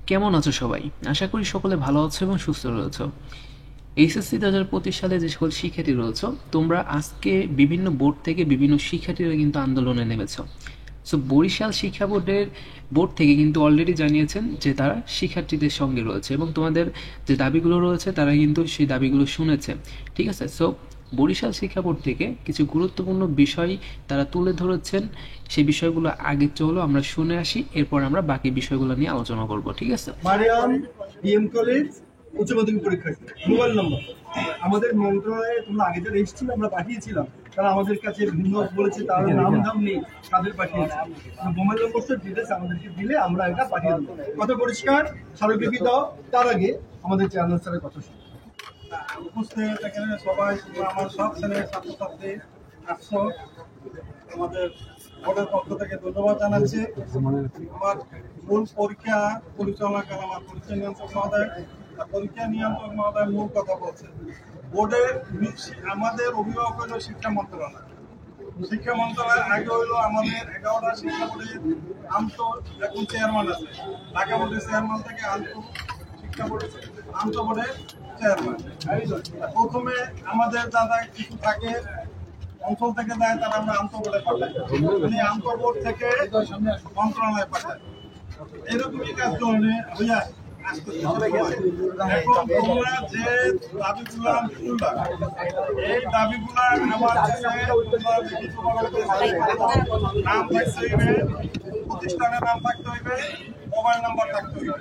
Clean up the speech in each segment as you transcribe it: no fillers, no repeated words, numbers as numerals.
কেমন আছো সবাই? আশা করি সকলে ভালো আছো এবং সুস্থ রয়েছো। এইচএসসি 2025 সালে যে সকল শিক্ষার্থী রয়েছো, তোমরা আজকে বিভিন্ন বোর্ড থেকে বিভিন্ন শিক্ষার্থীরা কিন্তু আন্দোলনে নেমেছো। সো বরিশাল শিক্ষা বোর্ড থেকে কিন্তু অলরেডি জানিয়েছেন যে তারা শিক্ষার্থীদের সঙ্গে রয়েছে এবং তোমাদের যে দাবিগুলো রয়েছে তারা কিন্তু সেই দাবিগুলো শুনেছে। ঠিক আছে? সো বরিশাল শিক্ষা বোর্ড থেকে কিছু গুরুত্বপূর্ণ বিষয় তারা তুলে ধরেছেন। সেই বিষয়গুলো আগে চলো আমরা শুনে আসি, এরপর আমরা বাকি বিষয়গুলো নিয়ে আলোচনা করব। ঠিক আছে? মারিয়াম ডিএম কলেজ উচ্চ মাধ্যমিক পরীক্ষার্থী মোবাইল নম্বর আমাদের মন্ত্রণালয়ে তোমরা আগে যারা এসেছিল আমরা পাঠিয়েছিলাম, তারা আমাদের কাছে ভিন্ন বলেছে, তার নাম দাম নেই, তাদের পাঠিয়েছে। মোবাইল নম্বরটা ডিটেলস আমাদেরকে দিলে আমরা এটা পাঠিয়ে দেবো। কথা পরিষ্কার, স্মারকলিপি দাও। তার আগে আমাদের চেয়ারম্যান স্যারের কথা শুনুন। উপস্থিত এখানে সবাই, আমার সব শ্রেণীর ছাত্রছাত্রী আসছো, আমাদের বোর্ডের পক্ষ থেকে ধন্যবাদ জানাচ্ছি। আমার মূল পরীক্ষা পরিচালনাকাল আমার পরীক্ষা নিয়ন্ত্রক মহোদয়, পরীক্ষা নিয়ন্ত্রক মহোদয় মূল কথা বলছেন। বোর্ডের আমাদের অভিভাবক হইল শিক্ষা মন্ত্রণালয়। শিক্ষা মন্ত্রণালয়ের আগে হইলো আমাদের 11টা শিক্ষা বোর্ডের এখন চেয়ারম্যান আছে। ঢাকা বোর্ডের চেয়ারম্যান থেকে শিক্ষা বোর্ডের বোর্ডের চেয়ারম্যান। প্রথমে আমাদের যারা কিছু থাকে অঞ্চল থেকে দেয়, তারা আমরা আন্তঃবোর্ডে পাঠাই, আন্তঃবোর্ড থেকে মন্ত্রণালয়ে পাঠাই। এরকমই কাজ চলবে হইয়া এখন তোমরা যে দাবিগুলো তুললা, এই দাবিগুলা আমার নাম থাকতে হইবে, প্রতিষ্ঠানের নাম থাকতে হইবে, মোবাইল নাম্বার থাকতে হইবে।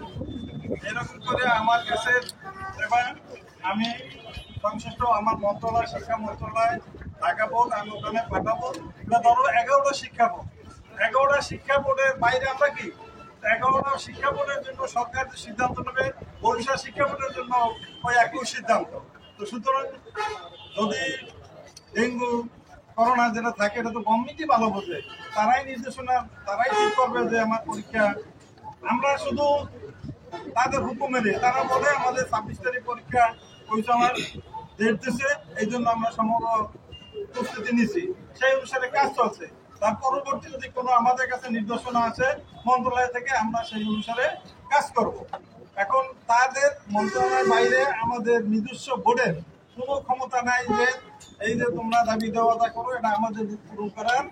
এরকম করে আমার কাছে এবার আমি সংশ্লিষ্ট আমার মন্ত্রণালয়, শিক্ষা মন্ত্রণালয়, ঢাকা বোর্ড, আমি ওখানে পাঠাবো। ধরো 11টা শিক্ষা বোর্ড, 11টা শিক্ষা বোর্ডের বাইরে আমরা কি 11টা শিক্ষা বোর্ডের জন্য সরকার যে সিদ্ধান্ত নেবে, বরিশাল শিক্ষা বোর্ডের জন্য ওই একই সিদ্ধান্ত। তো সুতরাং যদি ডেঙ্গু করোনা যেটা থাকে, এটা তো গভর্নমেন্টই ভালো বোঝে, তারাই নির্দেশনা, তারাই ঠিক করবে যে আমার পরীক্ষা। আমরা শুধু তাদের হুকুমেরে, তারা বলে আমাদের 26 তারিখ পরীক্ষা পরিচালনার ডেট দিচ্ছে, এই জন্য আমরা সমগ্র প্রস্তুতি নিছি, সেই অনুসারে কাজ চলছে। তার পরবর্তী যদি কোনো আমাদের কাছে নির্দেশনা আছে মন্ত্রণালয় থেকে, আমরা সেই অনুসারে কাজ করব। এখন তাদের মন্ত্রণালয়ের বাইরে আমাদের নিজস্ব বোর্ডের কোনো ক্ষমতা নাই যে এই যে তোমরা দাবি দেওয়া করো, এটা আমাদের পূরণ করার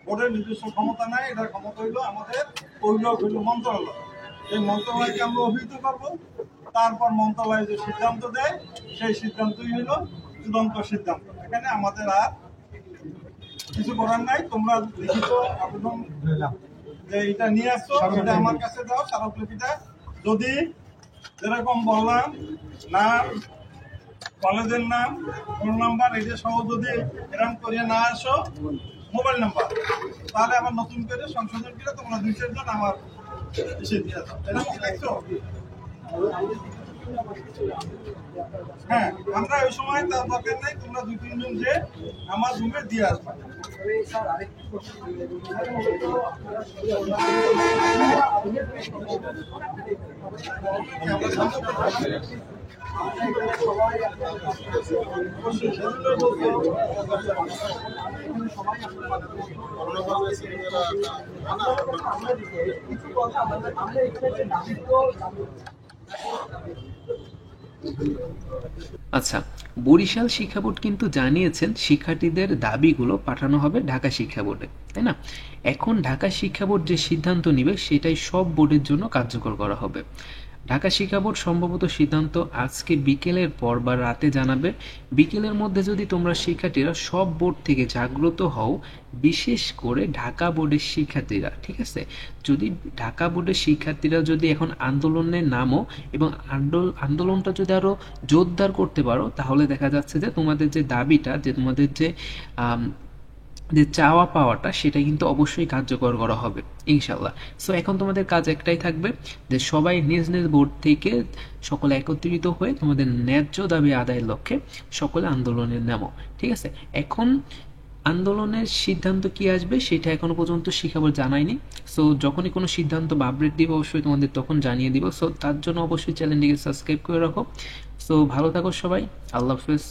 বোর্ডের নিজস্ব ক্ষমতা নাই। এটার ক্ষমতা হইলো আমাদের মন্ত্রণালয়। এই মন্ত্রণালয়কে আমরা অভিহিত করবো, তারপর মন্ত্রণালয় যে সিদ্ধান্ত দেয় সেই সিদ্ধান্তই হইল চূড়ান্ত সিদ্ধান্ত। এখানে আমাদের আর কিছু করার নাই। তোমরা লিখিত আবেদন যে এটা নিয়ে আসছো, সেটা আমার কাছে দাও, স্মারকলিপিটা। যদি যেরকম বললাম, নাম, কলেজের নাম, ফোন নাম্বার, এই যে সহ যদি এরকম করিয়ে না আসো, মোবাইল নাম্বার, তাহলে আবার নতুন করে সংশোধন করে তোমরা 2-4 জন আমার এসে দিয়ে দাও। এরকম দেখছো? হ্যাঁ, আমরা ওই সময় তার দরকার নাই, তোমরা 2-3 জন যে আমার রুমে দিয়ে আসবে। আচ্ছা, বরিশাল শিক্ষা বোর্ড কিন্তু জানিয়েছেন শিক্ষার্থীদের দাবিগুলো পাঠানো হবে ঢাকা শিক্ষা বোর্ডে, তাই না? এখন ঢাকা শিক্ষা বোর্ড যে সিদ্ধান্ত নেবে সেটাই সব বোর্ডের জন্য কার্যকর করা হবে। ঢাকা শিক্ষা বোর্ড সম্ভবত সিদ্ধান্ত আজকে বিকেলের পর বা রাতে জানাবে। বিকেলের মধ্যে যদি তোমরা শিক্ষার্থীরা সব বোর্ড থেকে জাগ্রত হও, বিশেষ করে ঢাকা বোর্ডের শিক্ষার্থীরা, ঠিক আছে, যদি ঢাকা বোর্ডের শিক্ষার্থীরা যদি এখন আন্দোলনে নামো এবং আন্দোলনটা যদি আরো জোরদার করতে পারো, তাহলে দেখা যাচ্ছে যে তোমাদের যে দাবিটা, যে তোমাদের যে চাওয়া পাওয়াটা, সেটা কিন্তু অবশ্যই কার্যকর করা হবে ইনশাল্লাহ। সো এখন তোমাদের কাজ একটাই থাকবে যে সবাই নিজ নিজ বোর্ড থেকে সকলে একত্রিত হয়ে তোমাদের ন্যায্য দাবি আদায়ের লক্ষ্যে সকলে আন্দোলনে নামো। ঠিক আছে? এখন আন্দোলনের সিদ্ধান্ত কি আসবে সেটা এখনো পর্যন্ত শিক্ষা বোর্ড জানায়নি। সো যখনই কোনো সিদ্ধান্ত বা আপডেট দিব অবশ্যই তোমাদের তখন জানিয়ে দিব। সো তার জন্য অবশ্যই চ্যানেলটিকে সাবস্ক্রাইব করে রাখো। সো ভালো থাকো সবাই, আল্লাহ হাফেজ।